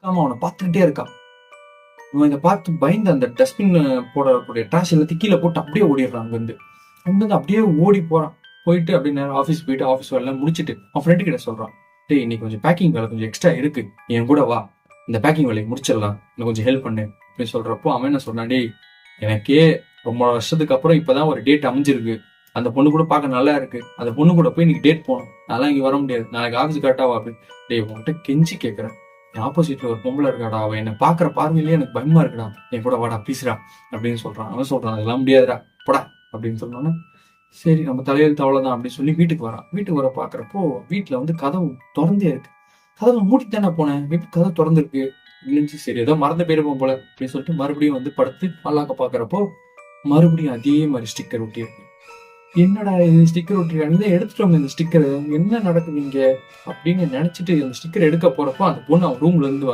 ஆமா அவனை பார்த்துக்கிட்டே இருக்கான். இவன் இதை பார்த்து பயந்து அந்த டஸ்ட்பின் போடக்கூடிய ட்ராஷ் எல்லாத்தையும் கீழே போட்டு அப்படியே ஓடிடுறான். அங்கிருந்து அப்படியே ஓடி போறான். போயிட்டு அப்படியே நேரம் ஆஃபீஸ் போயிட்டு ஆஃபீஸ் வேலை முடிச்சுட்டு அவன் ஃப்ரெண்டு கிட்ட சொல்றான், டேய் இன்னைக்கு கொஞ்சம் பேக்கிங் வேலை கொஞ்சம் எக்ஸ்ட்ரா இருக்கு, என் கூட வா, இந்த பேக்கிங் வேலையை முடிச்சிடலாம், இன்னும் கொஞ்சம் ஹெல்ப் பண்ணு அப்படின்னு சொல்றப்போ அவன் என்ன சொன்னான், டேய் எனக்கே ரொம்ப வருஷத்துக்கு அப்புறம் இப்பதான் ஒரு டேட் அமைஞ்சிருக்கு, அந்த பொண்ணு கூட பார்க்க நல்லா இருக்கு, அந்த பொண்ணு கூட போய் இன்னைக்கு டேட் போகணும், அதெல்லாம் இங்க வர முடியாது, நாளைக்கு ஆஃபீஸ் கரெக்டா வா அப்படின்னு. டேய் உன்கிட்ட கெஞ்சி கேட்கறேன், என் ஆப்போசிட்ல ஒரு பொம்பளை இருக்காடா, அவன் என்னை பாக்குற பார்வையிலேயே எனக்கு பயமா இருக்குடா, என் கூட வாடா ப்ளீஸ்டா அப்படின்னு சொல்றான். அவன் சொல்றான், அதெல்லாம் முடியாதுடா போடா அப்படின்னு சொன்னோன்னே சரி நம்ம தலையெழுத்து அவ்வளவுதான் அப்படின்னு சொல்லி வீட்டுக்கு வரான். வீட்டுக்கு வர பாக்குறப்போ வீட்டுல கதவு திறந்தே இருக்கு. கதவை மூடி தானே போனேன், வீட்டு கதவு திறந்துருக்கு இல்லைன்னு சரி ஏதோ மறந்து போயிருப்போம் போல அப்படின்னு சொல்லிட்டு மறுபடியும் படுத்து பல்லாக்க பாக்குறப்போ மறுபடியும் அதே மாதிரி ஸ்டிக்கர் ஒட்டி இருக்கு. என்னடா இது ஸ்டிக்கர் ஒட்டிருக்காங்க, இதை எடுத்துட்டோம் இந்த ஸ்டிக்கர், என்ன நடக்குது இங்க அப்படின்னு நினைச்சிட்டு அந்த ஸ்டிக்கர் எடுக்க போறப்போ அந்த பொண்ணு அவன் ரூம்ல இருந்து